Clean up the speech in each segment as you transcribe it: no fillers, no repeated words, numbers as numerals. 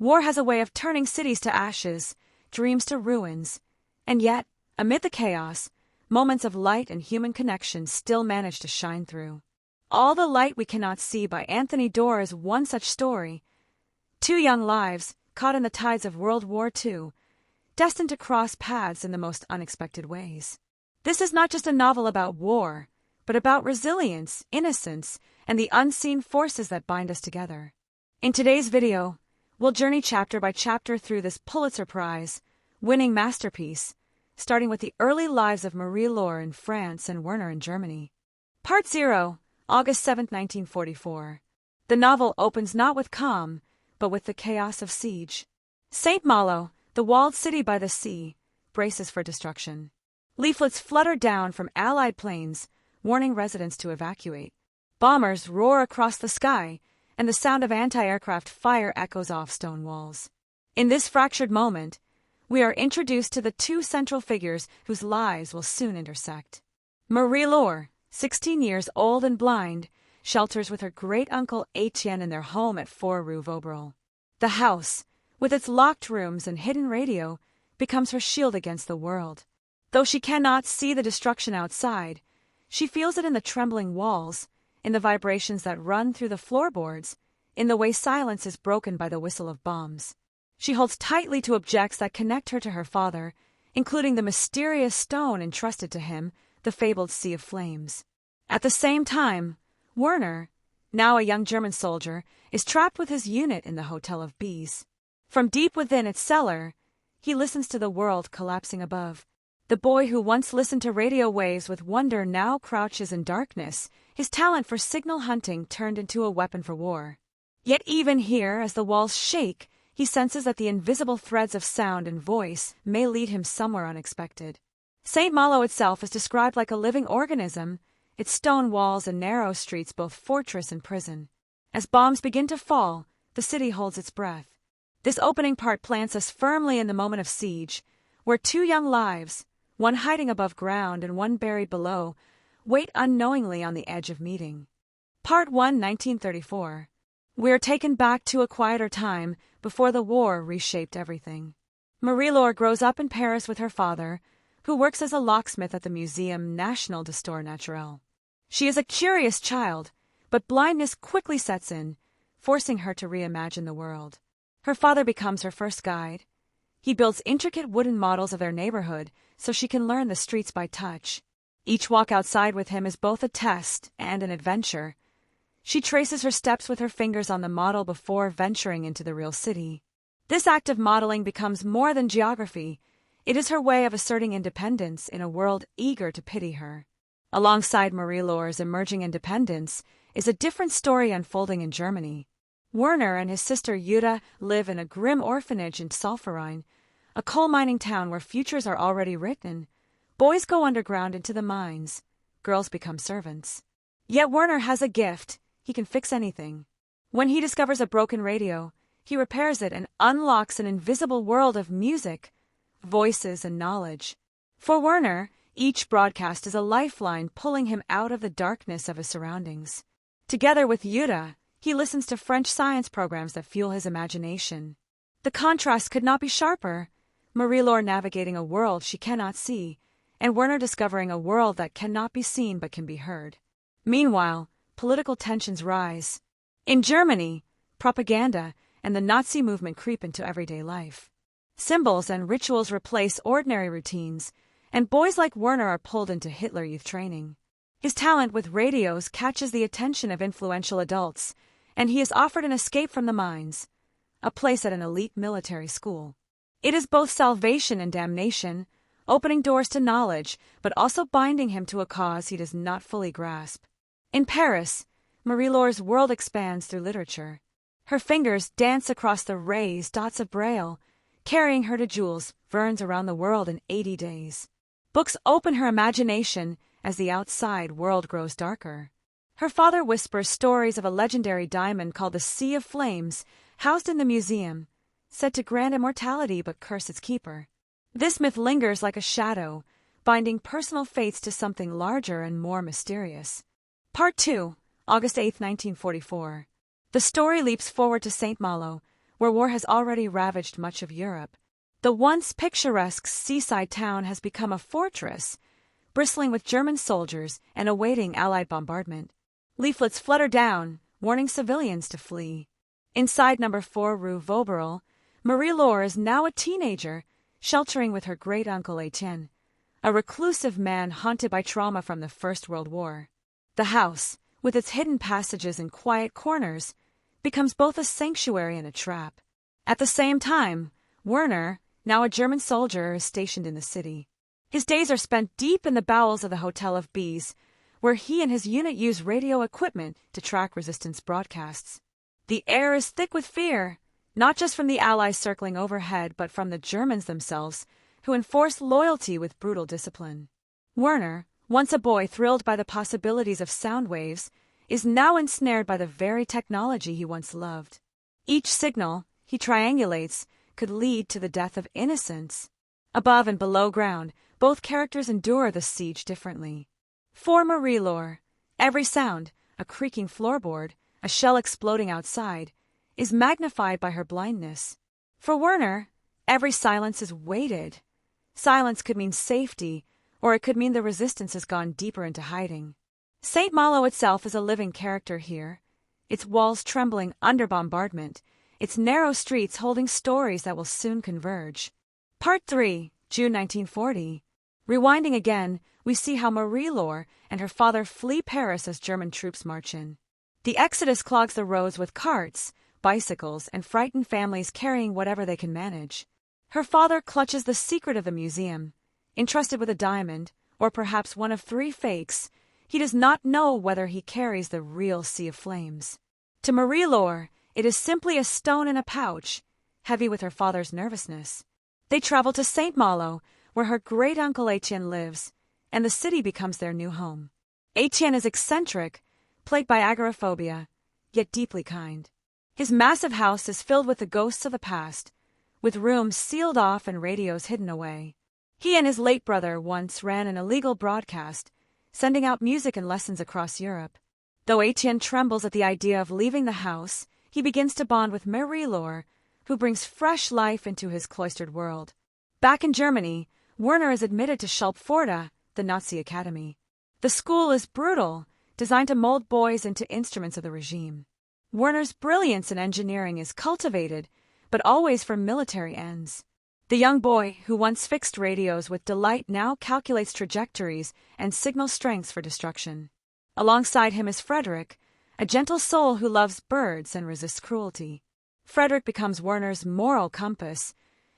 War has a way of turning cities to ashes, dreams to ruins, and yet, amid the chaos, moments of light and human connection still manage to shine through. All the Light We Cannot See by Anthony Doerr is one such story. Two young lives, caught in the tides of World War II, destined to cross paths in the most unexpected ways. This is not just a novel about war, but about resilience, innocence, and the unseen forces that bind us together. In today's video, we'll journey chapter by chapter through this Pulitzer Prize-winning masterpiece, starting with the early lives of Marie-Laure in France and Werner in Germany. Part 0, August 7, 1944. The novel opens not with calm, but with the chaos of siege. St. Malo, the walled city by the sea, braces for destruction. Leaflets flutter down from Allied planes, warning residents to evacuate. Bombers roar across the sky, and the sound of anti-aircraft fire echoes off stone walls. In this fractured moment, we are introduced to the two central figures whose lives will soon intersect. Marie-Laure, 16 years old and blind, shelters with her great-uncle Etienne in their home at 4 Rue Vaubreau. The house, with its locked rooms and hidden radio, becomes her shield against the world. Though she cannot see the destruction outside, she feels it in the trembling walls, in the vibrations that run through the floorboards, in the way silence is broken by the whistle of bombs. She holds tightly to objects that connect her to her father, including the mysterious stone entrusted to him, the fabled Sea of Flames. At the same time, Werner, now a young German soldier, is trapped with his unit in the Hotel of Bees. From deep within its cellar, he listens to the world collapsing above. The boy who once listened to radio waves with wonder now crouches in darkness, his talent for signal hunting turned into a weapon for war. Yet even here, as the walls shake, he senses that the invisible threads of sound and voice may lead him somewhere unexpected. St. Malo itself is described like a living organism, its stone walls and narrow streets both fortress and prison. As bombs begin to fall, the city holds its breath. This opening part plants us firmly in the moment of siege, where two young lives, one hiding above ground and one buried below, wait unknowingly on the edge of meeting. Part 1, 1934. We are taken back to a quieter time before the war reshaped everything. Marie-Laure grows up in Paris with her father, who works as a locksmith at the Museum National d'Histoire Naturelle. She is a curious child, but blindness quickly sets in, forcing her to reimagine the world. Her father becomes her first guide. He builds intricate wooden models of their neighborhood so she can learn the streets by touch. Each walk outside with him is both a test and an adventure. She traces her steps with her fingers on the model before venturing into the real city. This act of modeling becomes more than geography. It is her way of asserting independence in a world eager to pity her. Alongside Marie-Laure's emerging independence is a different story unfolding in Germany. Werner and his sister Jutta live in a grim orphanage in Solferine, a coal mining town where futures are already written. Boys go underground into the mines. Girls become servants. Yet Werner has a gift. He can fix anything. When he discovers a broken radio, he repairs it and unlocks an invisible world of music, voices, and knowledge. For Werner, each broadcast is a lifeline pulling him out of the darkness of his surroundings. Together with Jutta, he listens to French science programs that fuel his imagination. The contrast could not be sharper. Marie-Laure navigating a world she cannot see, and Werner discovering a world that cannot be seen but can be heard. Meanwhile, political tensions rise. In Germany, propaganda and the Nazi movement creep into everyday life. Symbols and rituals replace ordinary routines, and boys like Werner are pulled into Hitler Youth training. His talent with radios catches the attention of influential adults, and he is offered an escape from the mines, a place at an elite military school. It is both salvation and damnation, opening doors to knowledge, but also binding him to a cause he does not fully grasp. In Paris, Marie-Laure's world expands through literature. Her fingers dance across the raised dots of Braille, carrying her to Jules Verne's Around the World in 80 Days. Books open her imagination as the outside world grows darker. Her father whispers stories of a legendary diamond called the Sea of Flames, housed in the museum, said to grant immortality but curse its keeper. This myth lingers like a shadow, binding personal fates to something larger and more mysterious. Part 2, August 8, 1944. The story leaps forward to St. Malo, where war has already ravaged much of Europe. The once picturesque seaside town has become a fortress, bristling with German soldiers and awaiting Allied bombardment. Leaflets flutter down, warning civilians to flee. Inside number 4 Rue Vauberel, Marie-Laure is now a teenager, sheltering with her great-uncle Etienne, a reclusive man haunted by trauma from the First World War. The house, with its hidden passages and quiet corners, becomes both a sanctuary and a trap. At the same time, Werner, now a German soldier, is stationed in the city. His days are spent deep in the bowels of the Hotel of Bees, where he and his unit use radio equipment to track resistance broadcasts. The air is thick with fear, not just from the Allies circling overhead, but from the Germans themselves, who enforce loyalty with brutal discipline. Werner, once a boy thrilled by the possibilities of sound waves, is now ensnared by the very technology he once loved. Each signal, he triangulates, could lead to the death of innocents. Above and below ground, both characters endure the siege differently. For Marie-Laure, every sound, a creaking floorboard, a shell exploding outside, is magnified by her blindness. For Werner, every silence is weighted. Silence could mean safety, or it could mean the resistance has gone deeper into hiding. St. Malo itself is a living character here, its walls trembling under bombardment, its narrow streets holding stories that will soon converge. Part 3, June 1940. Rewinding again, we see how Marie-Laure and her father flee Paris as German troops march in. The exodus clogs the roads with carts, bicycles, and frightened families carrying whatever they can manage. Her father clutches the secret of the museum, entrusted with a diamond, or perhaps one of 3 fakes. He does not know whether he carries the real sea of flames. To Marie-Laure, it is simply a stone in a pouch, heavy with her father's nervousness. They travel to St. Malo, where her great-uncle Etienne lives, and the city becomes their new home. Etienne is eccentric, plagued by agoraphobia, yet deeply kind. His massive house is filled with the ghosts of the past, with rooms sealed off and radios hidden away. He and his late brother once ran an illegal broadcast, sending out music and lessons across Europe. Though Etienne trembles at the idea of leaving the house, he begins to bond with Marie-Laure, who brings fresh life into his cloistered world. Back in Germany, Werner is admitted to Schulpforta, the Nazi academy. The school is brutal, designed to mold boys into instruments of the regime. Werner's brilliance in engineering is cultivated, but always for military ends. The young boy, who once fixed radios with delight, now calculates trajectories and signal strengths for destruction. Alongside him is Frederick, a gentle soul who loves birds and resists cruelty. Frederick becomes Werner's moral compass,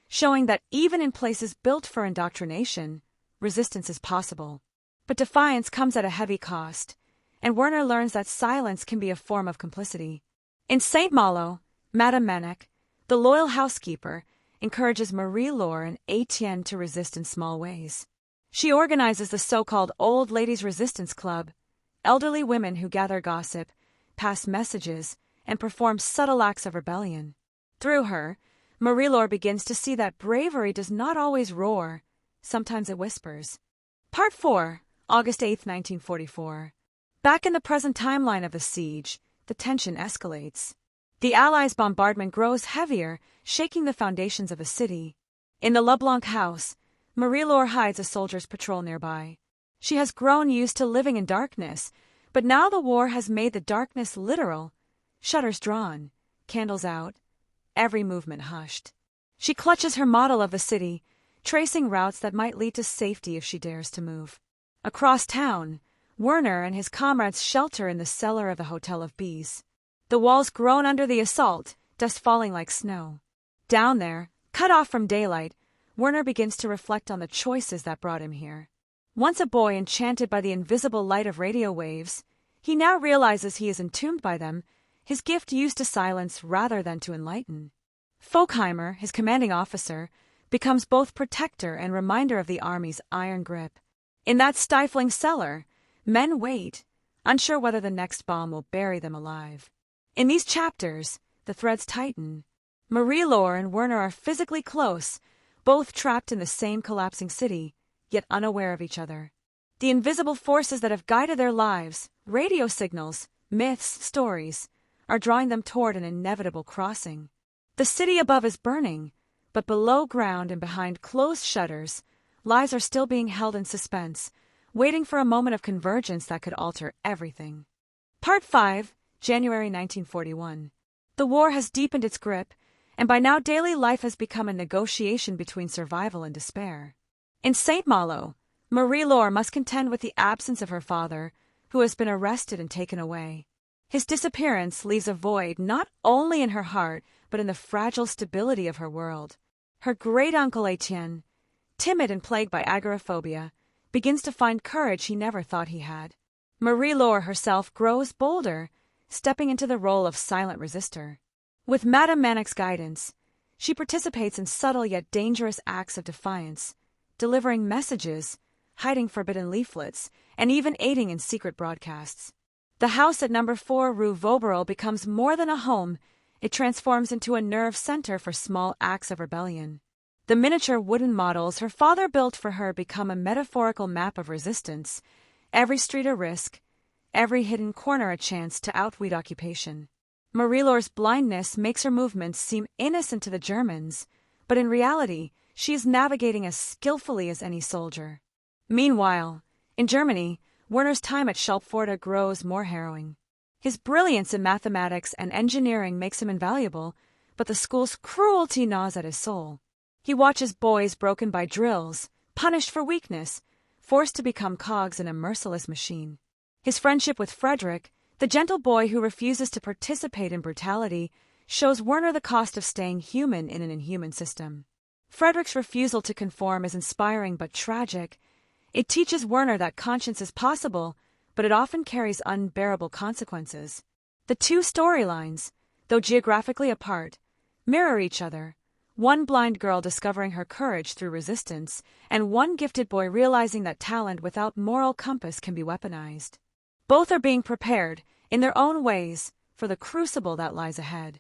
showing that even in places built for indoctrination, resistance is possible. But defiance comes at a heavy cost, and Werner learns that silence can be a form of complicity. In St. Malo, Madame Manek, the loyal housekeeper, encourages Marie-Laure and Etienne to resist in small ways. She organizes the so-called Old Ladies Resistance Club, elderly women who gather gossip, pass messages, and perform subtle acts of rebellion. Through her, Marie-Laure begins to see that bravery does not always roar, sometimes it whispers. Part 4, August 8, 1944. Back in the present timeline of the siege, the tension escalates. The Allies' bombardment grows heavier, shaking the foundations of the city. In the LeBlanc house, Marie-Laure hides a soldier's patrol nearby. She has grown used to living in darkness, but now the war has made the darkness literal. Shutters drawn, candles out, every movement hushed. She clutches her model of the city, tracing routes that might lead to safety if she dares to move. Across town, Werner and his comrades shelter in the cellar of the Hotel of Bees. The walls groan under the assault, dust falling like snow. Down there, cut off from daylight, Werner begins to reflect on the choices that brought him here. Once a boy enchanted by the invisible light of radio waves, he now realizes he is entombed by them, his gift used to silence rather than to enlighten. Folkheimer, his commanding officer, becomes both protector and reminder of the army's iron grip. In that stifling cellar, men wait, unsure whether the next bomb will bury them alive. In these chapters, the threads tighten. Marie-Laure and Werner are physically close, both trapped in the same collapsing city, yet unaware of each other. The invisible forces that have guided their lives, radio signals, myths, stories, are drawing them toward an inevitable crossing. The city above is burning, but below ground and behind closed shutters, lives are still being held in suspense, waiting for a moment of convergence that could alter everything. Part 5, January 1941. The war has deepened its grip, and by now daily life has become a negotiation between survival and despair. In St. Malo, Marie-Laure must contend with the absence of her father, who has been arrested and taken away. His disappearance leaves a void not only in her heart, but in the fragile stability of her world. Her great-uncle Etienne, timid and plagued by agoraphobia, begins to find courage he never thought he had. Marie-Laure herself grows bolder, stepping into the role of silent resistor. With Madame Manic's guidance, she participates in subtle yet dangerous acts of defiance, delivering messages, hiding forbidden leaflets, and even aiding in secret broadcasts. The house at No. 4 Rue Vauberel becomes more than a home. It transforms into a nerve center for small acts of rebellion. The miniature wooden models her father built for her become a metaphorical map of resistance, every street a risk, every hidden corner a chance to outweed occupation. Marie-Laure's blindness makes her movements seem innocent to the Germans, but in reality, she is navigating as skillfully as any soldier. Meanwhile, in Germany, Werner's time at Schulpforta grows more harrowing. His brilliance in mathematics and engineering makes him invaluable, but the school's cruelty gnaws at his soul. He watches boys broken by drills, punished for weakness, forced to become cogs in a merciless machine. His friendship with Frederick, the gentle boy who refuses to participate in brutality, shows Werner the cost of staying human in an inhuman system. Frederick's refusal to conform is inspiring but tragic. It teaches Werner that conscience is possible, but it often carries unbearable consequences. The two storylines, though geographically apart, mirror each other, one blind girl discovering her courage through resistance, and one gifted boy realizing that talent without moral compass can be weaponized. Both are being prepared, in their own ways, for the crucible that lies ahead.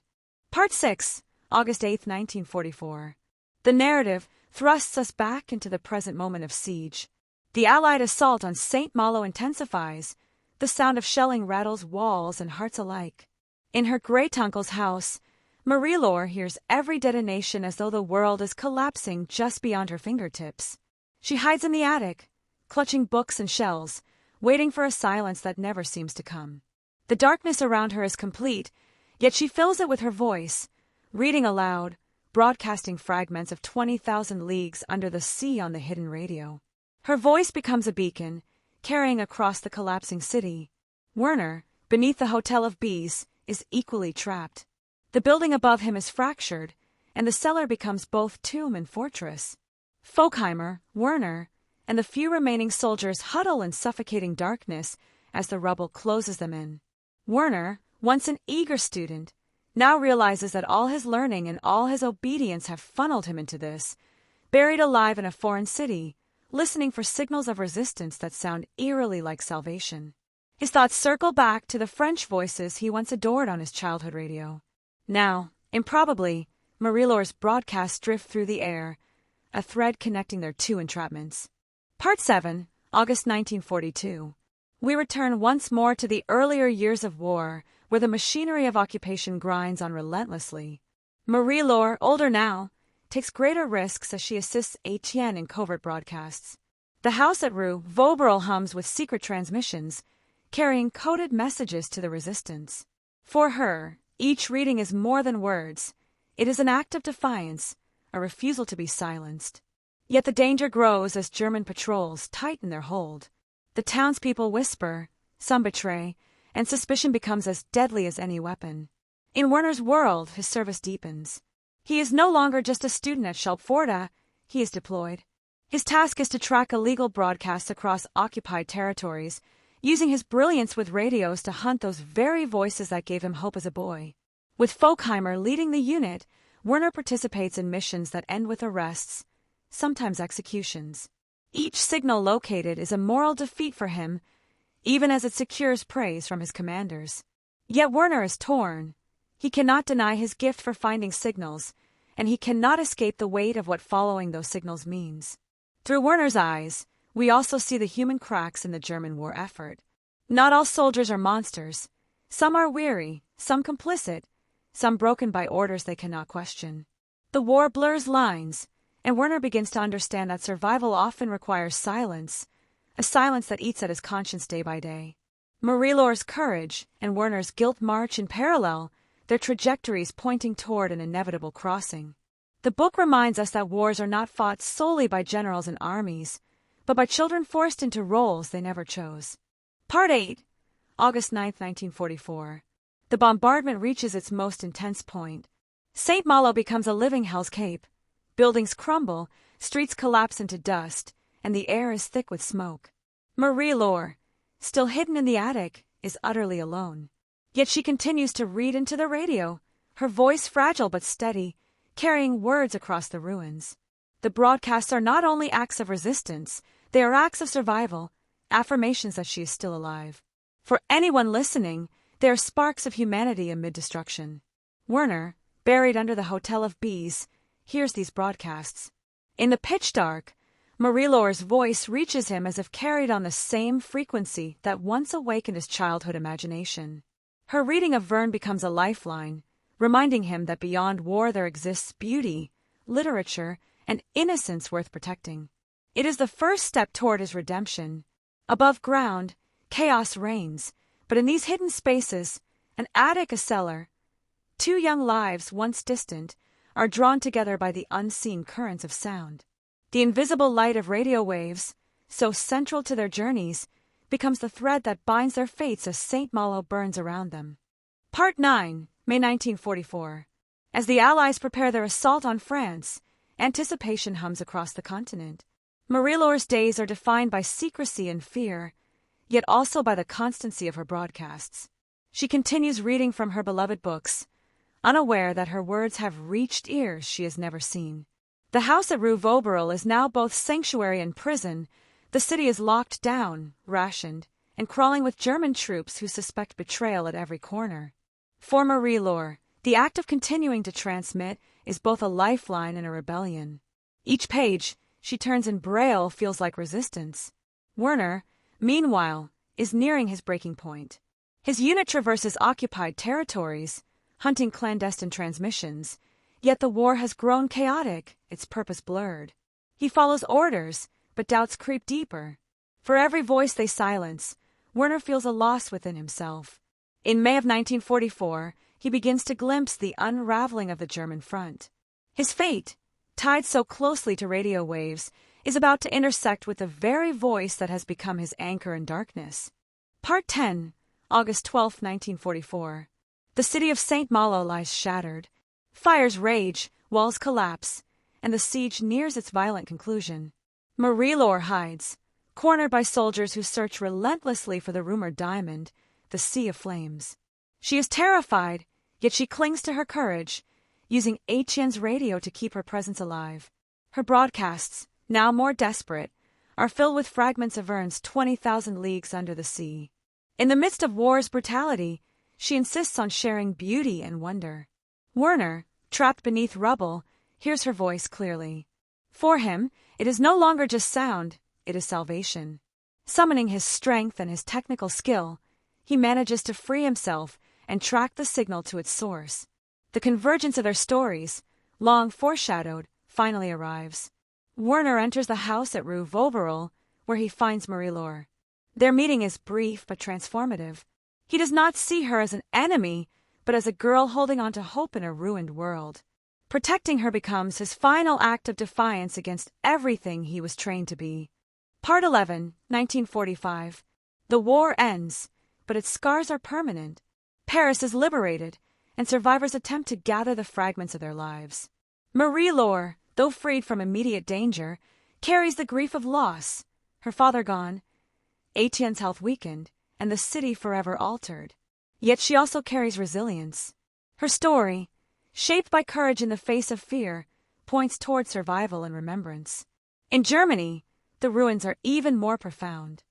Part 6, August 8, 1944. The narrative thrusts us back into the present moment of siege. The Allied assault on St. Malo intensifies. The sound of shelling rattles walls and hearts alike. In her great-uncle's house, Marie-Laure hears every detonation as though the world is collapsing just beyond her fingertips. She hides in the attic, clutching books and shells, waiting for a silence that never seems to come. The darkness around her is complete, yet she fills it with her voice, reading aloud, broadcasting fragments of 20,000 leagues under the sea on the hidden radio. Her voice becomes a beacon, carrying across the collapsing city. Werner, beneath the Hotel of Bees, is equally trapped. The building above him is fractured, and the cellar becomes both tomb and fortress. Folkheimer, Werner, and the few remaining soldiers huddle in suffocating darkness as the rubble closes them in. Werner, once an eager student, now realizes that all his learning and all his obedience have funneled him into this, buried alive in a foreign city, listening for signals of resistance that sound eerily like salvation. His thoughts circle back to the French voices he once adored on his childhood radio. Now, improbably, Marie-Laure's broadcasts drift through the air, a thread connecting their two entrapments. Part 7, August 1942. We return once more to the earlier years of war, where the machinery of occupation grinds on relentlessly. Marie-Laure, older now, takes greater risks as she assists Etienne in covert broadcasts. The house at Rue Vauberel hums with secret transmissions, carrying coded messages to the resistance. For her, each reading is more than words. It is an act of defiance, a refusal to be silenced. Yet the danger grows as German patrols tighten their hold. The townspeople whisper, some betray, and suspicion becomes as deadly as any weapon. In Werner's world, his service deepens. He is no longer just a student at Schulpforta, he is deployed. His task is to track illegal broadcasts across occupied territories, using his brilliance with radios to hunt those very voices that gave him hope as a boy. With Folkheimer leading the unit, Werner participates in missions that end with arrests, sometimes executions. Each signal located is a moral defeat for him, even as it secures praise from his commanders. Yet Werner is torn. He cannot deny his gift for finding signals, and he cannot escape the weight of what following those signals means. Through Werner's eyes, we also see the human cracks in the German war effort. Not all soldiers are monsters. Some are weary, some complicit, some broken by orders they cannot question. The war blurs lines, and Werner begins to understand that survival often requires silence, a silence that eats at his conscience day by day. Marie-Laure's courage and Werner's guilt march in parallel, their trajectories pointing toward an inevitable crossing. The book reminds us that wars are not fought solely by generals and armies, but by children forced into roles they never chose. Part 8, August 9, 1944. The bombardment reaches its most intense point. St. Malo becomes a living Hell's Cape. Buildings crumble, streets collapse into dust, and the air is thick with smoke. Marie-Laure, still hidden in the attic, is utterly alone. Yet she continues to read into the radio, her voice fragile but steady, carrying words across the ruins. The broadcasts are not only acts of resistance, they are acts of survival, affirmations that she is still alive. For anyone listening, they are sparks of humanity amid destruction. Werner, buried under the Hotel of Bees, hears these broadcasts. In the pitch dark, Marie-Laure's voice reaches him as if carried on the same frequency that once awakened his childhood imagination. Her reading of Verne becomes a lifeline, reminding him that beyond war there exists beauty, literature, and innocence worth protecting. It is the first step toward his redemption. Above ground, chaos reigns, but in these hidden spaces, an attic, a cellar, two young lives, once distant, are drawn together by the unseen currents of sound. The invisible light of radio waves, so central to their journeys, becomes the thread that binds their fates as St. Malo burns around them. Part 9, May 1944. As the Allies prepare their assault on France, anticipation hums across the continent. Marie-Laure's days are defined by secrecy and fear, yet also by the constancy of her broadcasts. She continues reading from her beloved books, unaware that her words have reached ears she has never seen. The house at Rue Vauberil is now both sanctuary and prison. The city is locked down, rationed, and crawling with German troops who suspect betrayal at every corner. For Marie-Laure, the act of continuing to transmit is both a lifeline and a rebellion. Each page she turns in Braille feels like resistance. Werner, meanwhile, is nearing his breaking point. His unit traverses occupied territories, hunting clandestine transmissions, yet the war has grown chaotic, its purpose blurred. He follows orders, but doubts creep deeper. For every voice they silence, Werner feels a loss within himself. In May of 1944, he begins to glimpse the unraveling of the German front. His fate, tied so closely to radio waves, is about to intersect with the very voice that has become his anchor in darkness. Part 10, August 12, 1944. The city of St. Malo lies shattered. Fires rage, walls collapse, and the siege nears its violent conclusion. Marie-Laure hides, cornered by soldiers who search relentlessly for the rumored diamond, the sea of flames. She is terrified, yet she clings to her courage, using Etienne's radio to keep her presence alive. Her broadcasts, now more desperate, are filled with fragments of Verne's 20,000 Leagues Under the Sea. In the midst of war's brutality, she insists on sharing beauty and wonder. Werner, trapped beneath rubble, hears her voice clearly. For him, it is no longer just sound, it is salvation. Summoning his strength and his technical skill, he manages to free himself and track the signal to its source. The convergence of their stories, long foreshadowed, finally arrives. Werner enters the house at Rue Vauberil, where he finds Marie-Laure. Their meeting is brief but transformative. He does not see her as an enemy, but as a girl holding on to hope in a ruined world. Protecting her becomes his final act of defiance against everything he was trained to be. Part 11, 1945. The war ends, but its scars are permanent. Paris is liberated, and survivors attempt to gather the fragments of their lives. Marie-Laure, though freed from immediate danger, carries the grief of loss. Her father gone, Etienne's health weakened, and the city forever altered. Yet she also carries resilience. Her story, shaped by courage in the face of fear, points toward survival and remembrance. In Germany, the ruins are even more profound.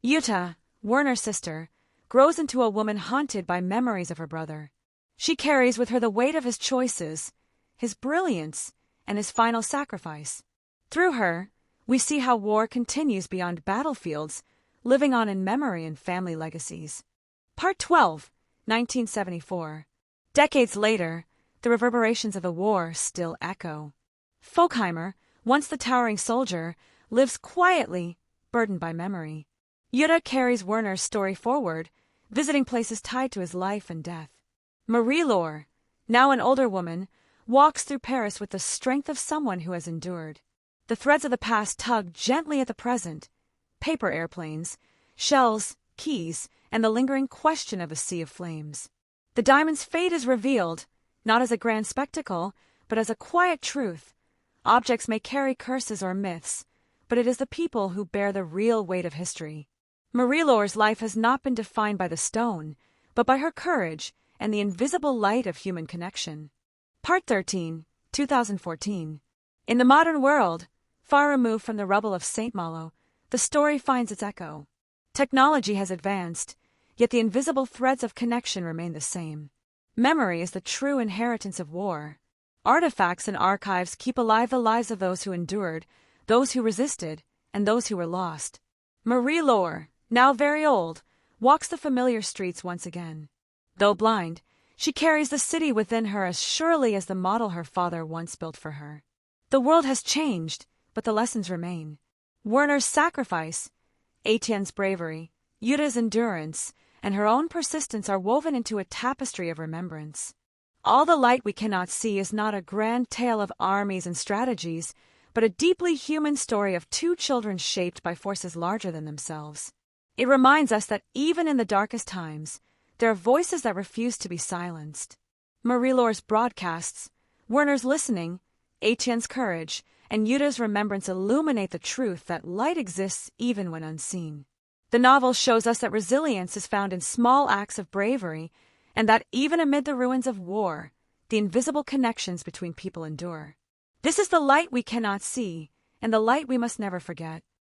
Jutta, Werner's sister, grows into a woman haunted by memories of her brother. She carries with her the weight of his choices, his brilliance, and his final sacrifice. Through her, we see how war continues beyond battlefields, living on in memory and family legacies. Part 12, 1974. Decades later, the reverberations of the war still echo. Folkheimer, once the towering soldier, lives quietly, burdened by memory. Jutta carries Werner's story forward, visiting places tied to his life and death. Marie-Laure, now an older woman, walks through Paris with the strength of someone who has endured. The threads of the past tug gently at the present: paper airplanes, shells, keys, and the lingering question of a sea of flames. The diamond's fate is revealed, not as a grand spectacle, but as a quiet truth. Objects may carry curses or myths, but it is the people who bear the real weight of history. Marie-Laure's life has not been defined by the stone, but by her courage and the invisible light of human connection. Part 13, 2014. In the modern world, far removed from the rubble of St. Malo, the story finds its echo. Technology has advanced, yet the invisible threads of connection remain the same. Memory is the true inheritance of war. Artifacts and archives keep alive the lives of those who endured, those who resisted, and those who were lost. Marie-Laure, now very old, walks the familiar streets once again. Though blind, she carries the city within her as surely as the model her father once built for her. The world has changed, but the lessons remain. Werner's sacrifice, Etienne's bravery, Jutta's endurance, and her own persistence are woven into a tapestry of remembrance. All the light we cannot see is not a grand tale of armies and strategies, but a deeply human story of two children shaped by forces larger than themselves. It reminds us that even in the darkest times, there are voices that refuse to be silenced. Marie-Laure's broadcasts, Werner's listening, Etienne's courage, and Jutta's remembrance illuminate the truth that light exists even when unseen. The novel shows us that resilience is found in small acts of bravery, and that even amid the ruins of war, the invisible connections between people endure. This is the light we cannot see, and the light we must never forget.